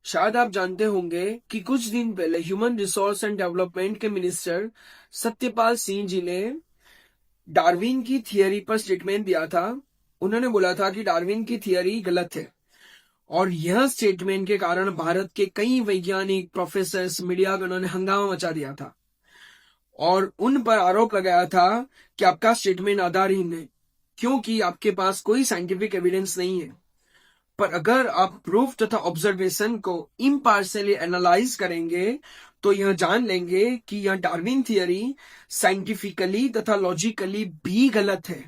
शायद आप जानते होंगे कि कुछ दिन पहले ह्यूमन रिसोर्स एंड डेवलपमेंट के मिनिस्टर सत्यपाल सिंह जी ने डार्विन की थियरी पर स्टेटमेंट दिया था। उन्होंने बोला था कि डार्विन की थियरी गलत है और यह स्टेटमेंट के कारण भारत के कई वैज्ञानिक, प्रोफेसर्स, मीडियागणों ने हंगामा मचा दिया था और उन पर आरोप लगाया था कि आपका स्टेटमेंट आधारहीन है क्योंकि आपके पास कोई साइंटिफिक एविडेंस नहीं है। पर अगर आप प्रूफ तथा ऑब्जर्वेशन को इम्पार्शियली एनालाइज करेंगे तो यह जान लेंगे कि यह डार्विन थियरी साइंटिफिकली तथा लॉजिकली भी गलत है।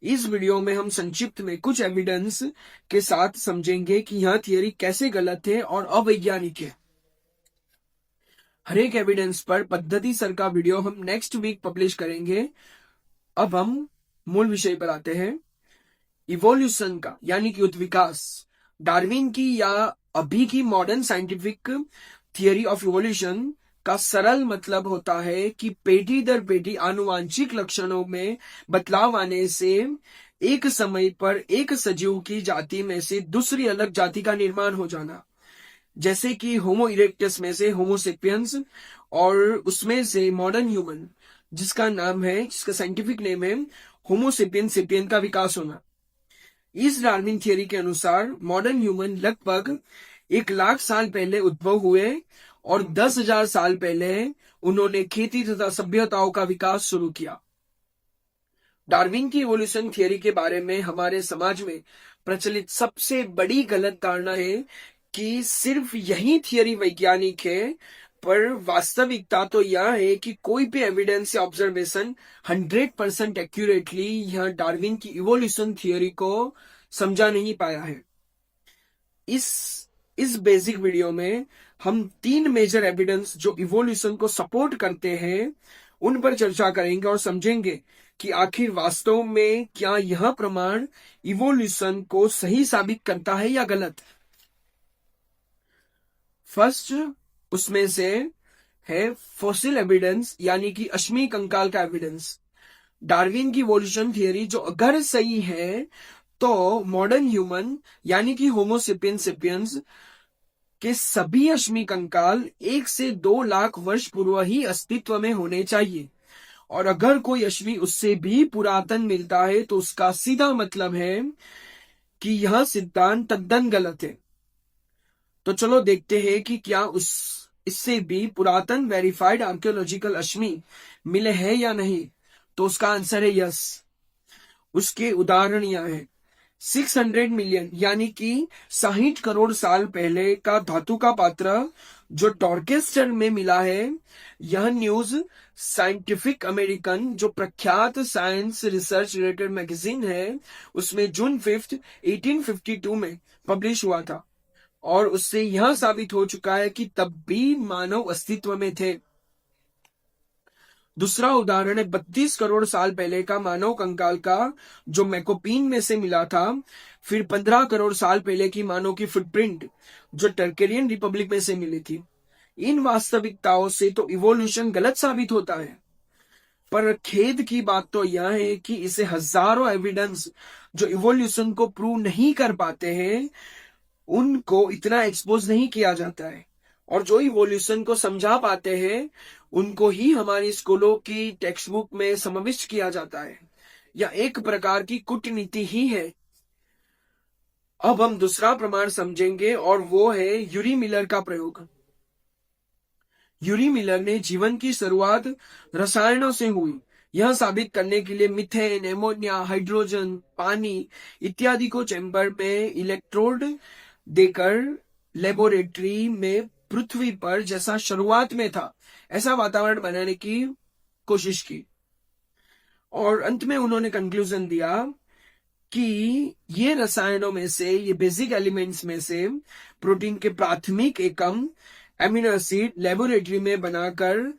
इस वीडियो में हम संक्षिप्त में कुछ एविडेंस के साथ समझेंगे कि यह थियरी कैसे गलत है और अवैज्ञानिक है। हर एक एविडेंस पर पद्धति सर का वीडियो हम नेक्स्ट वीक पब्लिश करेंगे। अब हम मूल विषय पर आते हैं। इवोल्यूशन का यानी कि उत्विकास, डार्विन की या अभी की modern scientific theory of evolution का सरल मतलब होता है कि पीढ़ी दर पीढ़ी आनुवांशिक लक्षणों में बदलाव आने से एक समय पर एक सजीव की जाति में से दूसरी अलग जाति का निर्माण हो जाना, जैसे कि होमो इरेक्टस में से होमो सेपियंस और उसमें से मॉडर्न ह्यूमन जिसका साइंटिफिक नेम है होमो सेपियन सेपियन का विकास होना। इस डार्विन थियरी के अनुसार मॉडर्न ह्यूमन लगभग 1 लाख साल पहले उद्भव हुए और 10,000 साल पहले उन्होंने खेती तथा सभ्यताओं का विकास शुरू किया। डार्विन की इवोल्यूशन थियरी के बारे में हमारे समाज में प्रचलित सबसे बड़ी गलत धारणा है कि सिर्फ यही थियरी वैज्ञानिक है, पर वास्तविकता तो यह है कि कोई भी एविडेंस या ऑब्जर्वेशन 100% एक्यूरेटली यह डार्विन की इवोल्यूशन थियरी को समझा नहीं पाया है। इस बेसिक वीडियो में हम 3 मेजर एविडेंस जो इवोल्यूशन को सपोर्ट करते हैं उन पर चर्चा करेंगे और समझेंगे कि आखिर वास्तव में क्या यह प्रमाण इवोल्यूशन को सही साबित करता है या गलत। फर्स्ट उसमें से है फॉसिल एविडेंस यानी कि अश्मी कंकाल का एविडेंस। डार्विन की इवोल्यूशन थियरी जो अगर सही है तो मॉडर्न ह्यूमन यानी कि होमो सेपियंस सेपियंस के सभी अश्मी कंकाल 1 से 2 लाख वर्ष पूर्व ही अस्तित्व में होने चाहिए, और अगर कोई अश्मी उससे भी पुरातन मिलता है तो उसका सीधा मतलब है कि यह सिद्धांत तद्दन गलत है। तो चलो देखते हैं कि क्या इससे भी पुरातन वेरीफाइड आर्कियोलॉजिकल अश्मी मिले हैं या नहीं। तो उसका आंसर है यस। उसके उदाहरण यह है 600 मिलियन यानी कि 60 करोड़ साल पहले का धातु का पात्र जो डॉर्केस्टर में मिला है। यह न्यूज साइंटिफिक अमेरिकन जो प्रख्यात साइंस रिसर्च रिलेटेड मैगजीन है उसमें जून 5, 1852 में पब्लिश हुआ था और उससे यह साबित हो चुका है कि तब भी मानव अस्तित्व में थे। दूसरा उदाहरण है 32 करोड़ साल पहले का मानव कंकाल का जो मैकोपीन में से मिला था। फिर 15 करोड़ साल पहले की मानव की फुटप्रिंट जो टर्केरियन रिपब्लिक में से मिली थी। इन वास्तविकताओं से तो इवोल्यूशन गलत साबित होता है, पर खेद की बात तो यह है कि इसे हजारों एविडेंस जो इवोल्यूशन को प्रूव नहीं कर पाते हैं उनको इतना एक्सपोज नहीं किया जाता है, और जो इवोल्यूशन को समझा पाते हैं उनको ही हमारी स्कूलों की टेक्स्ट बुक में समाविष्ट किया जाता है। यह एक प्रकार की कूटनीति ही है। अब हम दूसरा प्रमाण समझेंगे और वो है यूरी मिलर का प्रयोग। यूरी मिलर ने जीवन की शुरुआत रसायनों से हुई यह साबित करने के लिए मीथेन, एमोनिया, हाइड्रोजन, पानी इत्यादि को चैम्बर में इलेक्ट्रोड देकर लेबोरेटरी में पृथ्वी पर जैसा शुरुआत में था ऐसा वातावरण बनाने की कोशिश की, और अंत में उन्होंने कंक्लूजन दिया कि ये रसायनों में से, ये बेसिक एलिमेंट्स में से प्रोटीन के प्राथमिक एकम एमिनो एसिड लेबोरेटरी में बनाकर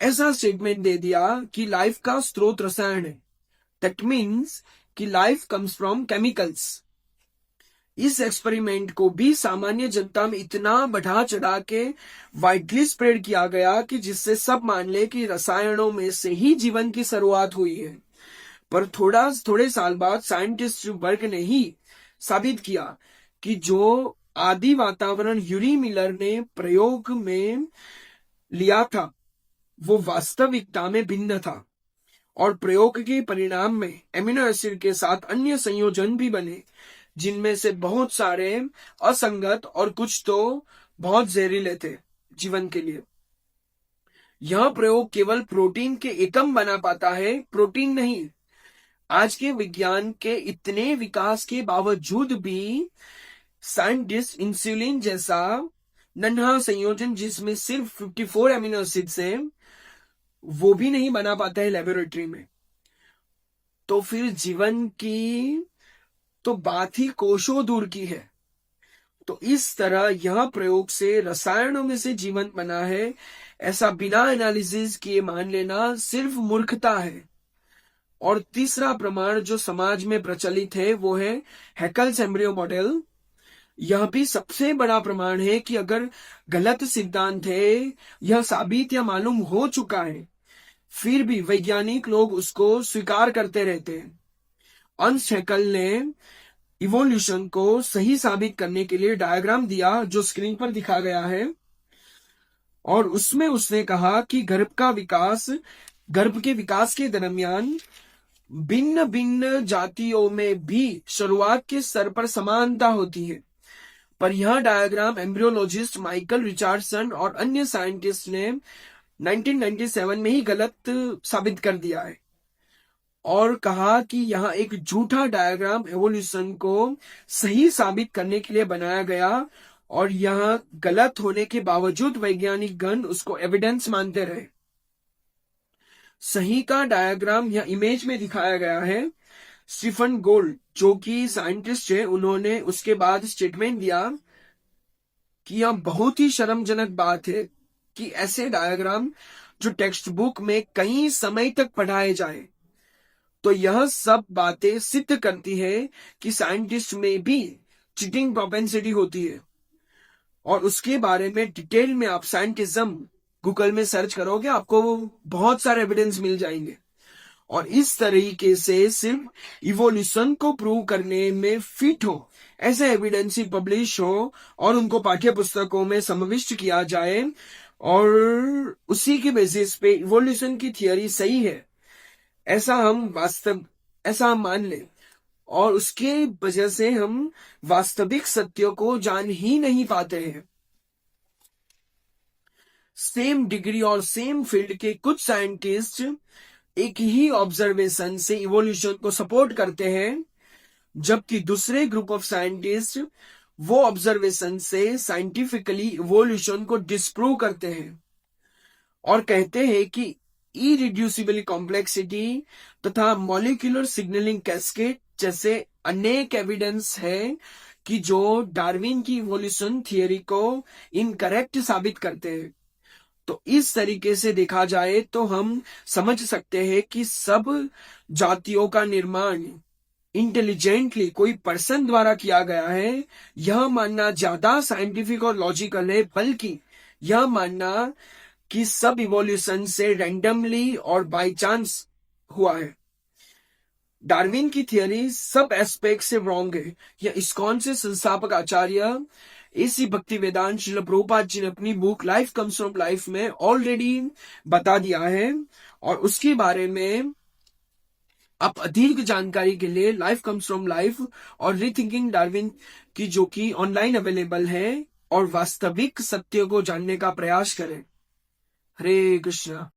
ऐसा स्टेटमेंट दे दिया कि लाइफ का स्रोत रसायन है। दैट मीन्स कि लाइफ कम्स फ्रॉम केमिकल्स। इस एक्सपेरिमेंट को भी सामान्य जनता में इतना बढ़ा चढ़ा के वाइडली स्प्रेड किया गया कि जिससे सब मान ले कि रसायनों में से ही जीवन की शुरुआत हुई है। पर थोड़े साल बाद साइंटिस्ट वर्ग ने ही साबित किया कि जो आदि वातावरण यूरी मिलर ने प्रयोग में लिया था वो वास्तविकता में भिन्न था और प्रयोग के परिणाम में एमिनो एसिड के साथ अन्य संयोजन भी बने जिनमें से बहुत सारे असंगत और कुछ तो बहुत जहरीले थे जीवन के लिए। यह प्रयोग केवल प्रोटीन के एकम बना पाता है, प्रोटीन नहीं। आज के विज्ञान के इतने विकास के बावजूद भी साइंटिस्ट इंसुलिन जैसा नन्हा संयोजन जिसमें सिर्फ 54 एमिनो एसिड्स है वो भी नहीं बना पाता है लेबोरेटरी में। तो फिर जीवन की तो बात ही कोशों दूर की है। तो इस तरह यह प्रयोग से रसायनों में से जीवन बना है ऐसा बिना एनालिसिस किए मान लेना सिर्फ मूर्खता है। और तीसरा प्रमाण जो समाज में प्रचलित है वो है हैकल्स एम्ब्रियो मॉडल। यह भी सबसे बड़ा प्रमाण है कि अगर गलत सिद्धांत है यह साबित या मालूम हो चुका है फिर भी वैज्ञानिक लोग उसको स्वीकार करते रहते हैं। अंश हैकल ने इवोल्यूशन को सही साबित करने के लिए डायग्राम दिया जो स्क्रीन पर दिखा गया है और उसमें उसने कहा कि गर्भ के विकास के दरमियान भिन्न भिन्न जातियों में भी शुरुआत के स्तर पर समानता होती है। पर यह डायग्राम एम्ब्रियोलॉजिस्ट माइकल रिचर्डसन और अन्य साइंटिस्ट ने 1997 में ही गलत साबित कर दिया है और कहा कि यह एक झूठा डायग्राम एवोल्यूशन को सही साबित करने के लिए बनाया गया और यह गलत होने के बावजूद वैज्ञानिक गण उसको एविडेंस मानते रहे। सही का डायग्राम यह इमेज में दिखाया गया है। स्टीफन गोल्ड जो कि साइंटिस्ट है उन्होंने उसके बाद स्टेटमेंट दिया कि यह बहुत ही शर्मजनक बात है कि ऐसे डायग्राम जो टेक्स्ट बुक में कई समय तक पढ़ाए जाए। तो यह सब बातें सिद्ध करती है कि साइंटिस्ट में भी चीटिंग प्रोपेंसिटी होती है और उसके बारे में डिटेल में आप साइंटिज्म गूगल में सर्च करोगे आपको बहुत सारे एविडेंस मिल जाएंगे। और इस तरीके से सिर्फ इवोल्यूशन को प्रूव करने में फिट हो ऐसे एविडेंस ही पब्लिश हो और उनको पाठ्य पुस्तकों में समाविष्ट किया जाए और उसी के बेसिस पे इवोल्यूशन की थियरी सही है ऐसा हम मान लें और उसके वजह से हम वास्तविक सत्य को जान ही नहीं पाते हैं। सेम डिग्री और सेम फील्ड के कुछ साइंटिस्ट एक ही ऑब्जर्वेशन से इवोल्यूशन को सपोर्ट करते हैं जबकि दूसरे ग्रुप ऑफ साइंटिस्ट वो ऑब्जर्वेशन से साइंटिफिकली इवोल्यूशन को डिस्प्रूव करते हैं और कहते हैं कि इरिड्यूसिबल कॉम्प्लेक्सिटी तथा मॉलिक्यूलर सिग्नलिंग कैस्केड जैसे अनेक एविडेंस है कि जो डार्विन की इवोल्यूशन थियरी को इनकरेक्ट साबित करते हैं। तो इस तरीके से देखा जाए तो हम समझ सकते हैं कि सब जातियों का निर्माण इंटेलिजेंटली कोई पर्सन द्वारा किया गया है यह मानना ज्यादा साइंटिफिक और लॉजिकल है बल्कि यह मानना कि सब इवोल्यूशन से रैंडमली और बाय चांस हुआ है। डार्विन की थियरी सब एस्पेक्ट से रॉन्ग है। यह इस्कॉन से संस्थापक आचार्य एसी भक्ति वेदांत श्रील प्रभुपाद जी ने अपनी book life comes from life में ऑलरेडी बता दिया है और उसके बारे में आप अधिक जानकारी के लिए लाइफ कम्स फ्रॉम लाइफ और रीथिंकिंग डार्विन की जो कि ऑनलाइन अवेलेबल है और वास्तविक सत्य को जानने का प्रयास करें। हरे कृष्णा।